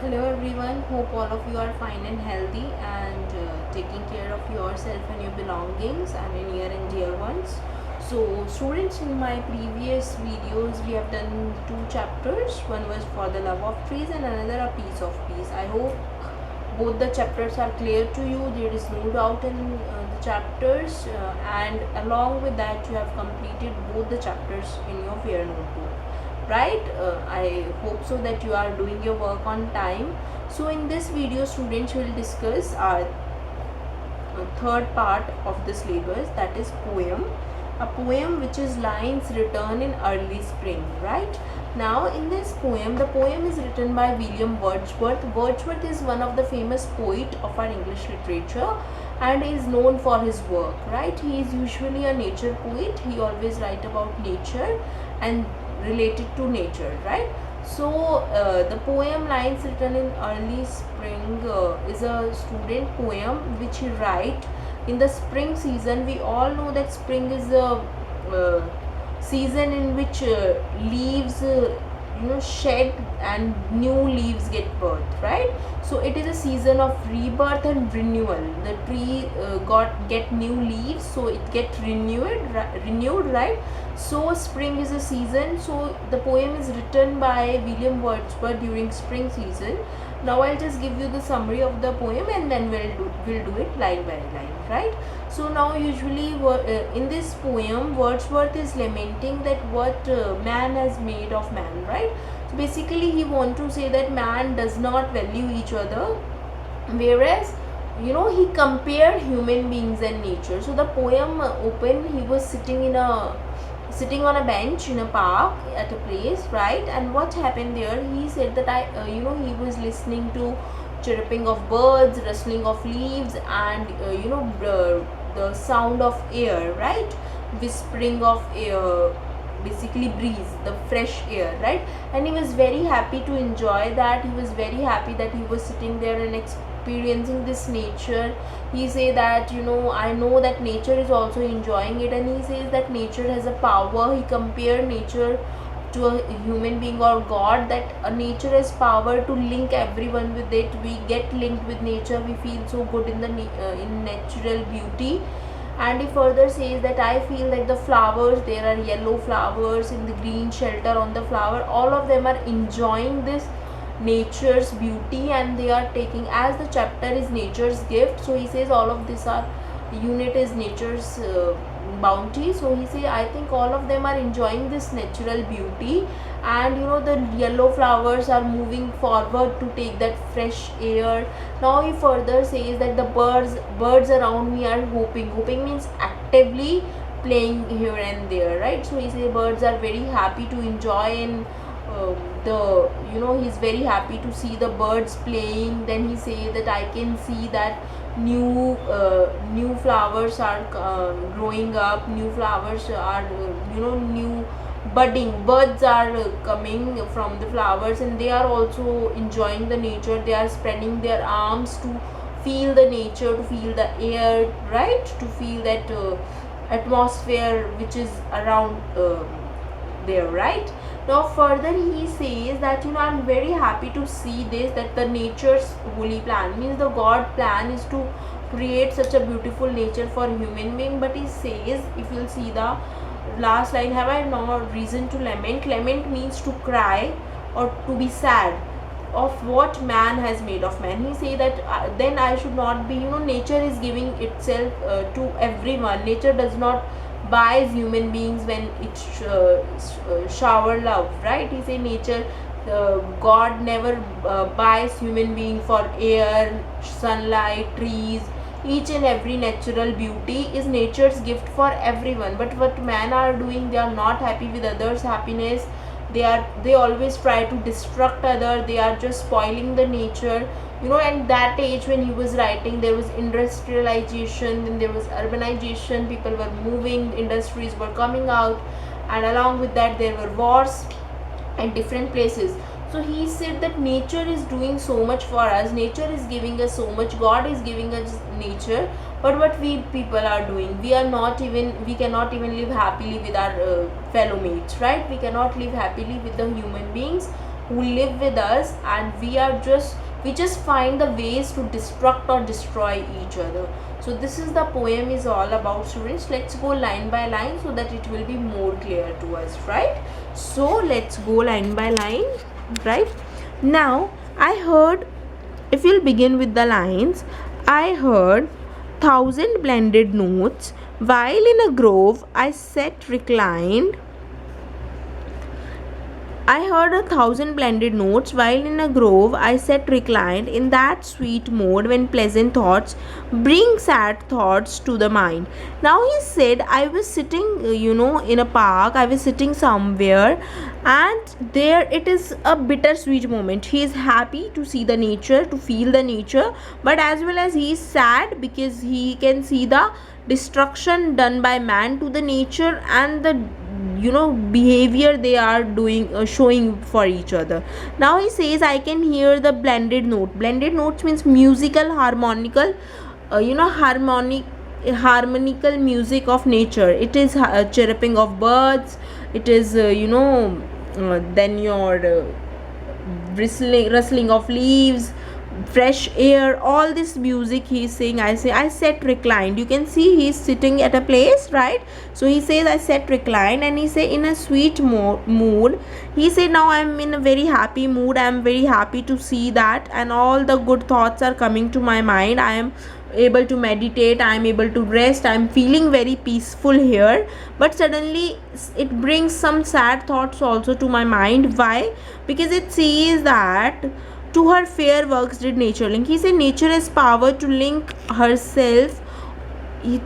Hello everyone, hope all of you are fine and healthy and taking care of yourself and your belongings and your near and dear ones. So students, in my previous videos we have done two chapters. One was for the love of trees and another a piece of peace. I hope both the chapters are clear to you. There is no doubt in the chapters and along with that you have completed both the chapters in your fair notebook, right? I hope so that you are doing your work on time. So in this video students will discuss our third part of the syllabus, that is poem. A poem which is lines written in early spring, right? Now in this poem, the poem is written by William Wordsworth. Wordsworth is one of the famous poet of our English literature and is known for his work, right? He is usually a nature poet. He always write about nature and related to nature, right? So the poem lines written in early spring is a student poem which he write in the spring season. We all know that spring is a season in which leaves shed and new leaves get birth, right? So it is a season of rebirth and renewal. The tree get new leaves, so it get renewed, right? So spring is a season. So the poem is written by William Wordsworth during spring season. Now I'll just give you the summary of the poem and then we'll do it line by line, right? So now usually in this poem Wordsworth is lamenting that what man has made of man, right? So basically he want to say that man does not value each other, whereas he compared human beings and nature. So the poem open, he was sitting on a bench in a park at a place, right? And what happened there, he said that he was listening to chirping of birds, rustling of leaves, and the sound of air, right? Whispering of air, basically breeze, the fresh air, right? And he was very happy to enjoy that. He was very happy that he was sitting there and experiencing this nature. He say that I know that nature is also enjoying it, and he says that nature has a power. He compare nature to a human being or god, that nature has power to link everyone with it. We get linked with nature, we feel so good in the in natural beauty. And he further says that I feel like the flowers, there are yellow flowers in the green shelter on the flower, all of them are enjoying this nature's beauty and they are taking, as the chapter is nature's gift, so he says all of this are unit is nature's bounty. So he say I think all of them are enjoying this natural beauty, and the yellow flowers are moving forward to take that fresh air. Now he further says that the birds around me are hoping means actively playing here and there, right? So he say birds are very happy to enjoy, and the he's very happy to see the birds playing. Then he say that I can see that new flowers are growing up, new flowers are new budding, birds are coming from the flowers and they are also enjoying the nature. They are spreading their arms to feel the nature, to feel the air, right? To feel that atmosphere which is around there, right? Now further he says that I'm very happy to see this, that the nature's holy plan, means the god plan is to create such a beautiful nature for human being. But he says, if you'll see the last line, have I no reason to lament? Lament means to cry or to be sad of what man has made of man. He say that then I should not be, nature is giving itself to everyone. Nature does not buys human beings when it shower love, right? He say nature, god never buys human being for air, sunlight, trees. Each and every natural beauty is nature's gift for everyone. But what man are doing, they are not happy with others happiness. They always try to destruct other. They are just spoiling the nature. And that age when he was writing, there was industrialization, then there was urbanization, people were moving, industries were coming out, and along with that there were wars at different places. So he said that nature is doing so much for us, nature is giving us so much, god is giving us nature, but what we people are doing, we cannot even live happily with our fellow mates, right? We cannot live happily with the human beings who live with us, and we just find the ways to destruct or destroy each other. So this is the poem is all about, students. Let's go line by line so that it will be more clear to us, right? So let's go line by line, right? Now I heard, if you'll begin with the lines, I heard thousand blended notes while in a grove I sat reclined. I heard a thousand blended notes while in a grove I sat reclined in that sweet mode when pleasant thoughts bring sad thoughts to the mind. Now he said, I was sitting, in a park, I was sitting somewhere, and there it is a bittersweet moment. He is happy to see the nature, to feel the nature, but as well as he is sad because he can see the destruction done by man to the nature and the behavior they are doing, showing for each other. Now he says, I can hear the blended notes means musical harmonical, harmonical music of nature. It is chirping of birds, it is then your rustling of leaves, fresh air, all this music he is saying. I sat reclined. You can see he is sitting at a place, right? So he says, I sat reclined, and he say in a sweet mood. He said, now I am in a very happy mood, I am very happy to see that, and all the good thoughts are coming to my mind. I am able to meditate, I am able to rest, I am feeling very peaceful here. But suddenly it brings some sad thoughts also to my mind. Why? Because it says that to her fair works did nature link. He said nature has power to link herself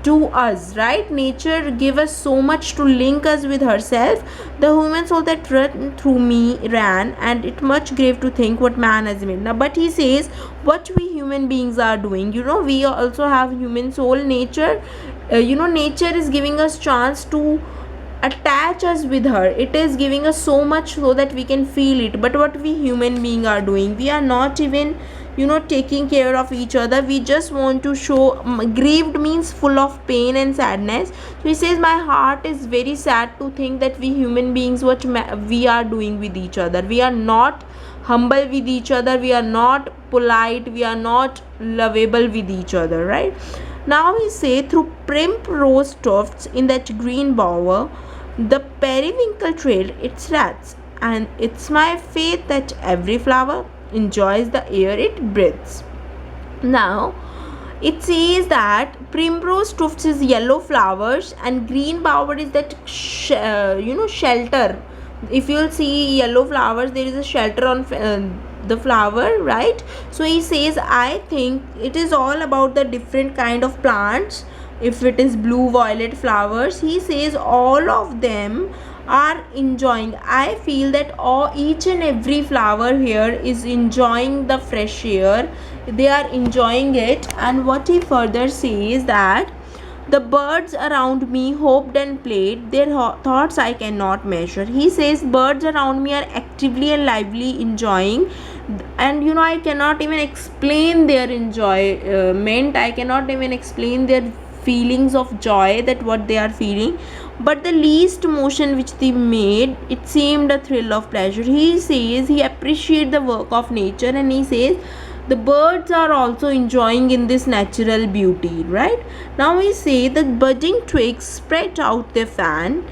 to us, right? Nature give us so much to link us with herself. The human soul that ran through me ran, and it much grave to think what man has made. Now, but he says what we human beings are doing. We also have human soul. Nature, nature is giving us chance to attach us with her. It is giving us so much so that we can feel it. But what we human being are doing, we are not even taking care of each other. We just want to show. Grieved means full of pain and sadness. So he says my heart is very sad to think that we human beings, what we are doing with each other. We are not humble with each other, we are not polite, we are not lovable with each other, right? Now he say, through primrose tufts in that green bower, the periwinkle trailed its rats, and it's my faith that every flower enjoys the air it breathes. Now, it says that primrose tufts is yellow flowers, and green bower is that shelter. If you'll see yellow flowers, there is a shelter on the flower, right? So he says, I think it is all about the different kind of plants. If it is blue violet flowers, he says all of them are enjoying. I feel that each and every flower here is enjoying the fresh air, they are enjoying it. And what he further says that the birds around me hoped and played, their thoughts I cannot measure. He says birds around me are actively and lively enjoying, and I cannot even explain their enjoyment. I cannot even explain their feelings of joy, that what they are feeling. But the least motion which they made, it seemed a thrill of pleasure. He says he appreciates the work of nature, and he says the birds are also enjoying in this natural beauty, right? Now we say the budding twigs spread out their fan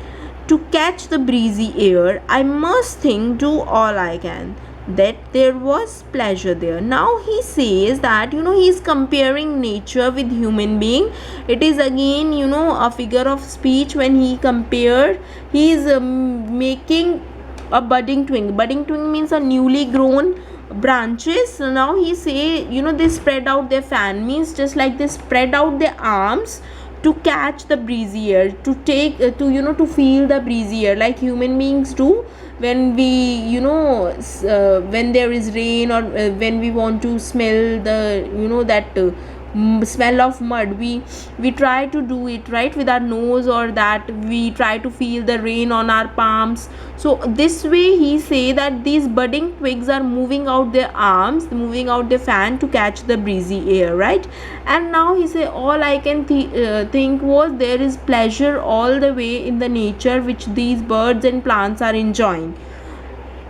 to catch the breezy air. I must think, do all I can, that there was pleasure there. Now he says that he is comparing nature with human being. It is again a figure of speech. When he compared, he is making a budding twig. Budding twig means a newly grown branches. So now he say they spread out their fan, means just like they spread out their arms to catch the breezy air, to take to feel the breezy air, like human beings do when we when there is rain, or when we want to smell the that smell of mud, we try to do it, right, with our nose, or that we try to feel the rain on our palms. So this way he say that these budding twigs are moving out their arms, moving out their fan to catch the breezy air, right? And now he say all I can think was there is pleasure all the way in the nature which these birds and plants are enjoying.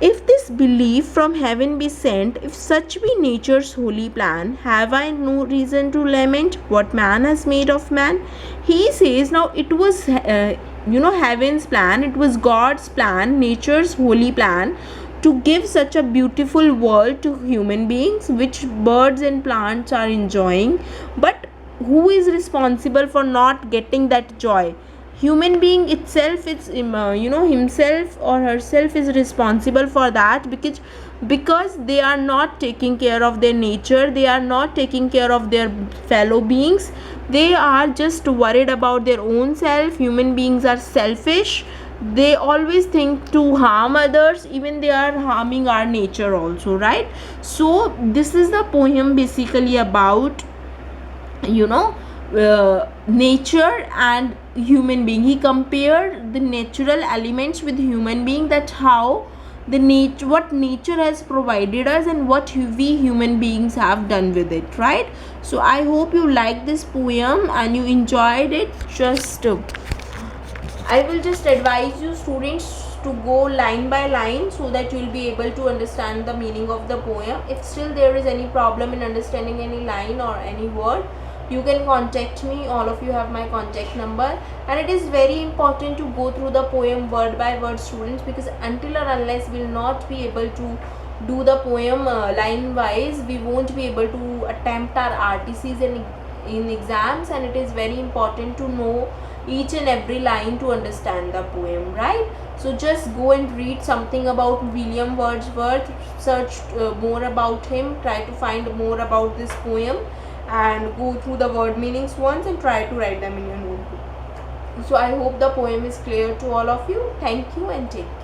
If this belief from heaven be sent, if such be nature's holy plan, have I no reason to lament what man has made of man? He says, now it was, heaven's plan, it was God's plan, nature's holy plan, to give such a beautiful world to human beings, which birds and plants are enjoying. But who is responsible for not getting that joy? Human being itself, it's himself or herself is responsible for that, because they are not taking care of their nature, they are not taking care of their fellow beings, they are just worried about their own self. Human beings are selfish, they always think to harm others, even they are harming our nature also, right? So this is the poem basically about, nature and human being. He compared the natural elements with human being, that how the nature, what nature has provided us and what we human beings have done with it, right? So I hope you liked this poem and you enjoyed it. I will just advise you students to go line by line, so that you will be able to understand the meaning of the poem. If still there is any problem in understanding any line or any word, you can contact me. All of you have my contact number, and it is very important to go through the poem word by word, students, because until or unless we will not be able to do the poem line wise, we won't be able to attempt our RTCs in exams, and it is very important to know each and every line to understand the poem, right? So just go and read something about William Wordsworth, search more about him, try to find more about this poem, and go through the word meanings once and try to write them in your notebook. So I hope the poem is clear to all of you. Thank you and take care.